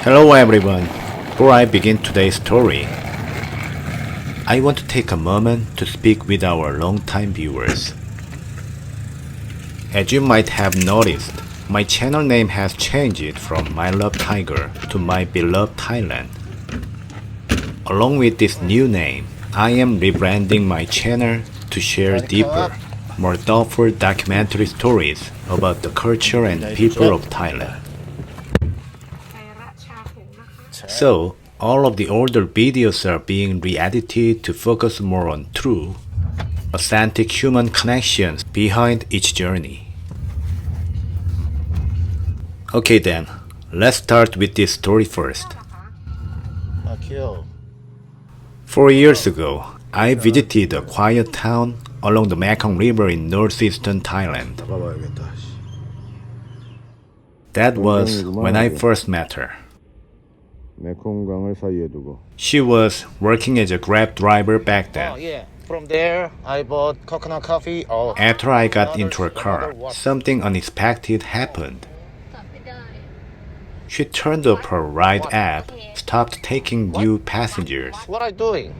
Hello everyone. Before I begin today's story, I want to take a moment to speak with our long-time viewers. As you might have noticed, my channel name has changed from My Love Tiger to My Beloved Thailand. Along with this new name, I am rebranding my channel to share deeper, more thoughtful documentary stories about the culture and people of Thailand. So, all of the older videos are being re-edited to focus more on true, authentic human connections behind each journey. Okay then, let's start with this story first. 4 years ago, I visited a quiet town along the Mekong River in northeastern Thailand. That was when I first met her. She was working as a Grab driver back then. From there, I bought coconut coffee. After I got into her car, something unexpected happened. She turned up her ride app, stopped taking new passengers, What are you doing?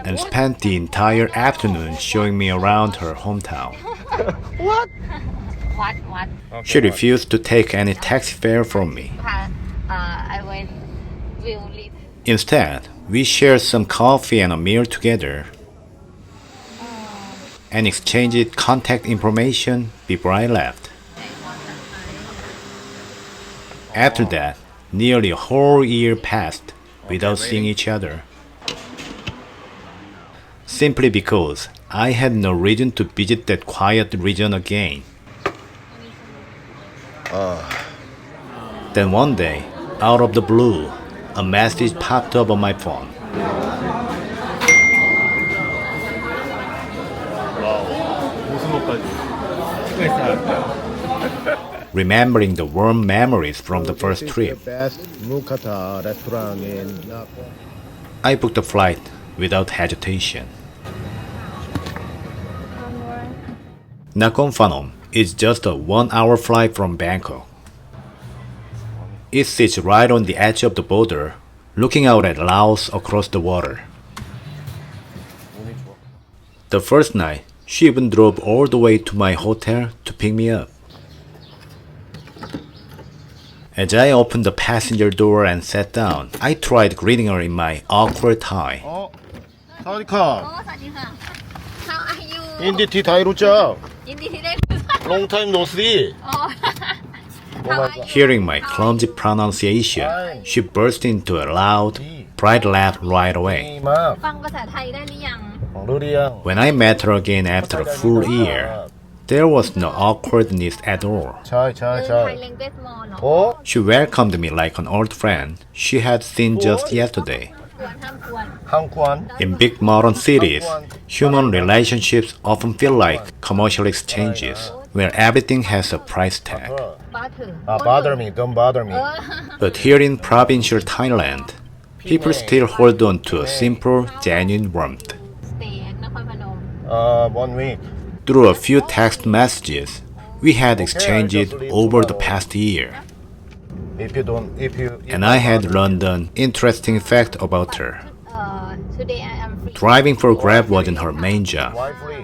and spent the entire afternoon showing me around her hometown. What? She refused to take any taxi fare from me. Instead, we shared some coffee and a meal together and exchanged contact information before I left. After that, nearly a whole year passed without seeing each other, simply because I had no reason to visit that quiet region again. Then one day, out of the blue, a message popped up on my phone. Remembering the warm memories from the first trip, I booked a flight without hesitation. Nakhon Phanom is just a 1-hour flight from Bangkok. It sits right on the edge of the border, looking out at Laos across the water. The first night, she even drove all the way to my hotel to pick me up. As I opened the passenger door and sat down, I tried greeting her in my awkward Thai. How are you? 인디티 다이루자. Long time no see. Hearing my clumsy pronunciation, she burst into a loud, bright laugh right away. When I met her again after a full year, there was no awkwardness at all. She welcomed me like an old friend she had seen just yesterday. In big modern cities, human relationships often feel like commercial exchanges, where everything has a price tag. Bother me, don't bother me. But here in Provincial Thailand, people still hold on to a simple, genuine warmth. 1 week. Through a few text messages, we had exchanged over the past year, and I had learned an interesting fact about her. Driving for Grab wasn't her main job.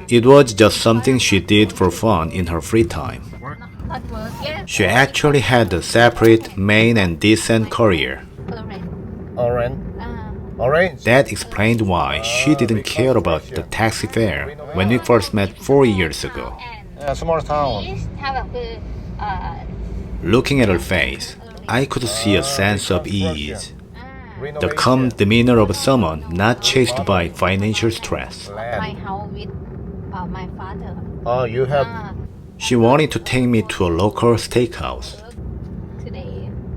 It was just something she did for fun in her free time. She actually had a separate main and decent career. That explained why she didn't care about the taxi fare when we first met 4 years ago. Small town. Looking at her face, I could see a sense of ease, the calm demeanor of someone not chased by financial stress. You have. She wanted to take me to a local steakhouse.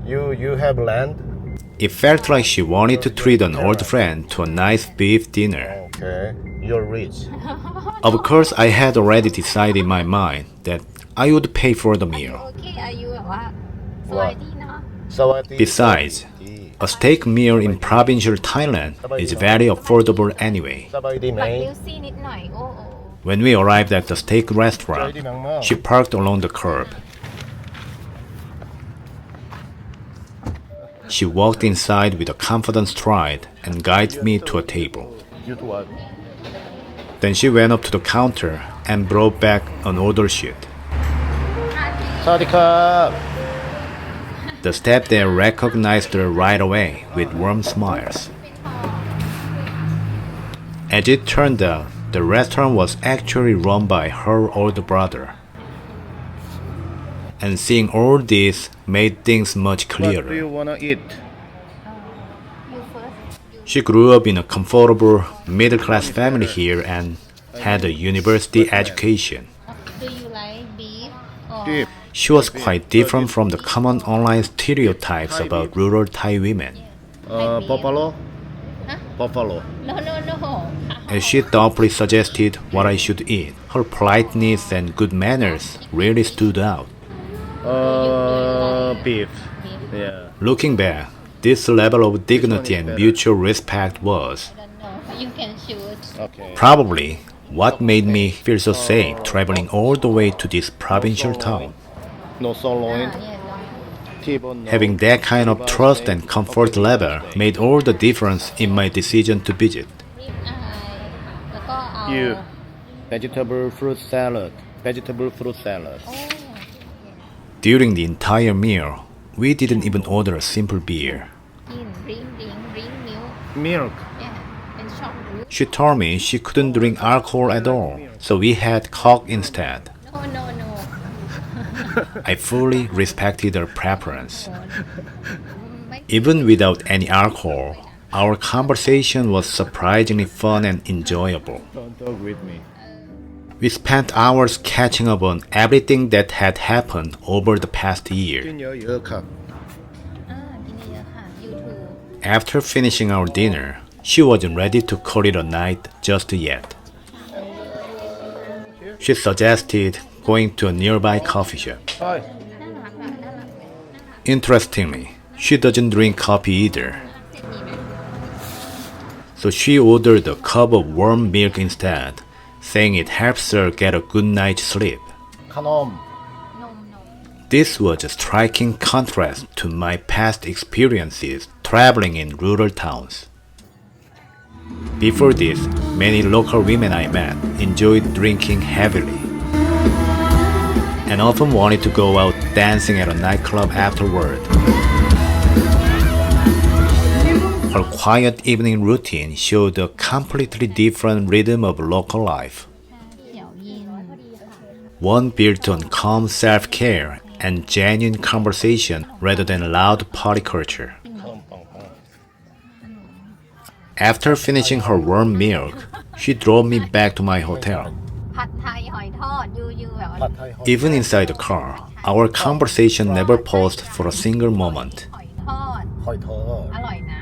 You have land. It felt like she wanted to treat an old friend to a nice beef dinner. Okay, you're rich. Of course, I had already decided in my mind that I would pay for the meal. Besides, a steak meal in provincial Thailand is very affordable anyway. When we arrived at the steak restaurant, she parked along the curb. She walked inside with a confident stride and guided me to a table. You do what? Then she went up to the counter and brought back an order sheet. Sadika. The staff there recognized her right away with warm smiles. As it turned out, the restaurant was actually run by her older brother. And seeing all this made things much What do you clearer. wanna eat? She grew up in a comfortable middle-class family here and had a university education. Do you like beef or Beef. She was quite different from the common online stereotypes about rural Thai women. Buffalo? Huh? Buffalo. No. As she thoughtfully suggested what I should eat, her politeness and good manners really stood out. Beef. Yeah. Looking back, this level of dignity and mutual respect was I don't know. You can choose. Okay. probably what made me feel so safe traveling all the way to this provincial town. No sirloin. Yeah, T-bone. No. Having that kind of trust and comfort level made all the difference in my decision to visit. ริบอายแล้วก็เอา You. Vegetable fruit salad. Vegetable fruit salad. โอ้ During the entire meal, we didn't even order a simple beer. กินริงมิล Milk. เนี่ยเป็นช็อตรูท She told me she couldn't drink alcohol at all, so we had Coke instead. no I fully respected her preference. ไม่ Even without any alcohol, our conversation was surprisingly fun and enjoyable. Don't talk with me. We spent hours catching up on everything that had happened over the past year. กินเยอะๆครับ กินเยอะๆค่ะ you too After finishing our dinner, she wasn't ready to call it a night just yet. She suggested going to a nearby coffee shop. Hi. Interestingly, she doesn't drink coffee either. So she ordered a cup of warm milk instead, saying it helps her get a good night's sleep. ขนม This was a striking contrast to my past experiences traveling in rural towns. Before this, many local women I met enjoyed drinking heavily and often wanted to go out dancing at a nightclub afterward. Her quiet evening routine showed a completely different rhythm of local life, เขียวเย็น one built on calm self-care and genuine conversation rather than loud party culture. After finishing her warm milk, she drove me back to my hotel. ผัดไทยหอยทอดยูแบบว่า ผัดไทยหอย Even inside the car, our conversation never paused for a single moment. หอยทอด หอยทอด อร่อยนะ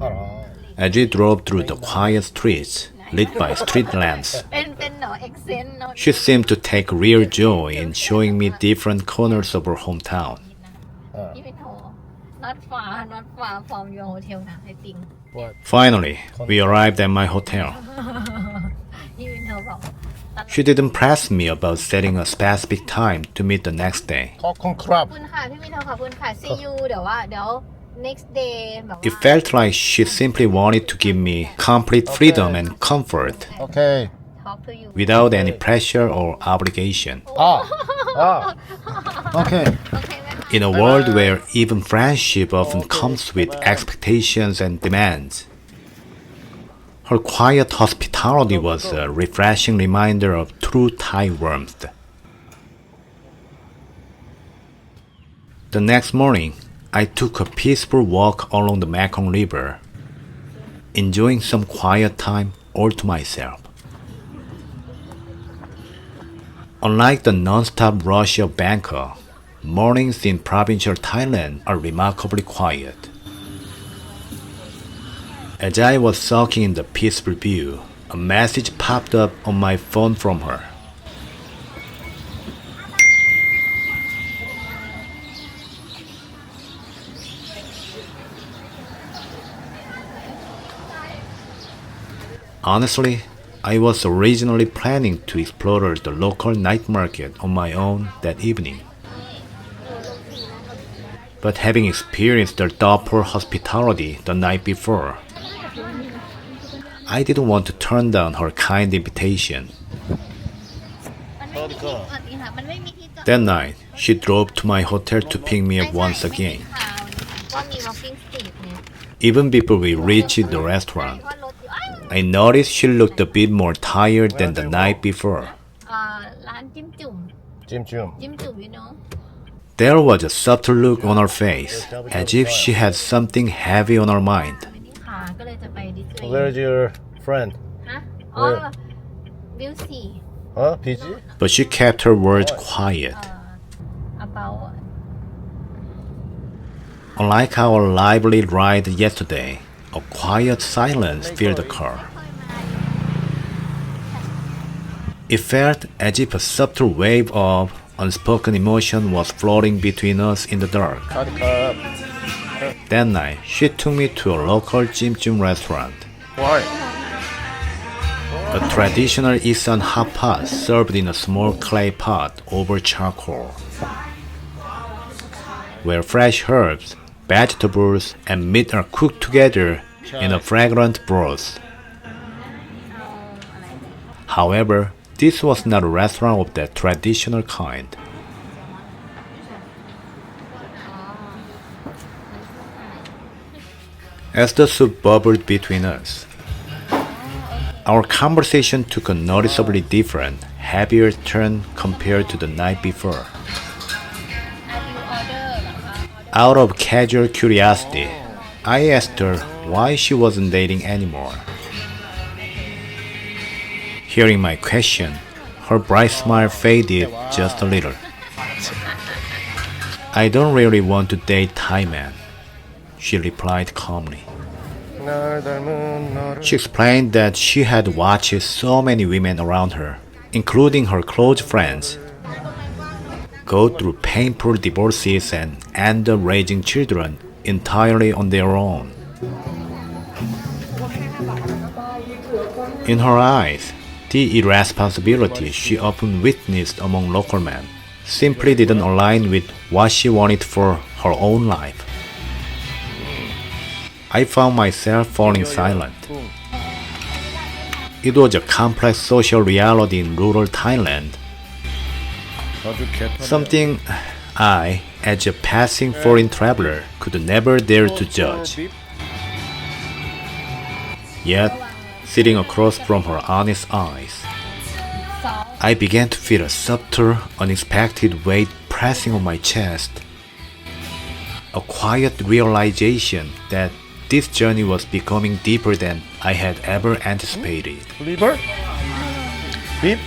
อร่อย As we drove through the quiet streets, lit by street lamps, เป็นเนาะเอ็กเซนเนาะ she seemed to take real joy in showing me different corners of her hometown. ยี่ไปโทร not far from your hotel นะไอติง Finally, we arrived at my hotel. ยี่ไปโทรบอก She didn't press me about setting a specific time to meet the next day. ขอบคุณครับ ขอบคุณค่ะพี่วินเทอร์ขอบคุณค่ะ see you เดี๋ยว next day แบบว่า It felt like she simply wanted to give me complete freedom and comfort โอเค talk to you without any pressure or obligation. โอเค โอเคไหมคะ In a world where even friendship often comes with expectations and demands, her quiet hospitality was a refreshing reminder of true Thai warmth. The next morning, I took a peaceful walk along the Mekong River, enjoying some quiet time all to myself. Unlike the non-stop rush of Bangkok, mornings in provincial Thailand are remarkably quiet. As I was soaking in the peaceful view, a message popped up on my phone from her. Honestly, I was originally planning to explore the local night market on my own that evening. but having experienced their double hospitality the night before, I didn't want to turn down her kind invitation. That night, she drove to my hotel to pick me up once again. Even before we reached the restaurant, I noticed she looked a bit more tired than the night before. ร้าน Jim Jum Jim Jum. Jim Jum you know There was a subtle look on her face, as if she had something heavy on her mind. ค่ะก็เลยจะไปดิสนีย์ Where's your friend? ฮะอ๋อวิวสี่ Huh? PG? But she kept her words quiet. about Unlike our lively ride yesterday, a quiet silence filled the car. It felt as if a subtle wave of unspoken emotion was floating between us in the dark. That night, she took me to a local Jim Jum restaurant. Why? A traditional Isan hot pot served in a small clay pot over charcoal, where fresh herbs, vegetables, and meat are cooked together in a fragrant broth. However, this was not a restaurant of that traditional kind. As the soup bubbled between us, our conversation took a noticeably different, heavier turn compared to the night before. Out of casual curiosity, I asked her why she wasn't dating anymore. Hearing my question, her bright smile faded just a little. I don't really want to date Thai men, she replied calmly. She explained that she had watched so many women around her, including her close friends, go through painful divorces and end up raising children entirely on their own. In her eyes, the irresponsibility she often witnessed among local men simply didn't align with what she wanted for her own life. I found myself falling silent. It was a complex social reality in rural Thailand, something I, as a passing foreign traveler, could never dare to judge. Yet, sitting across from her honest eyes, I began to feel a subtle, unexpected weight pressing on my chest. A quiet realization that this journey was becoming deeper than I had ever anticipated. Liver? Beef?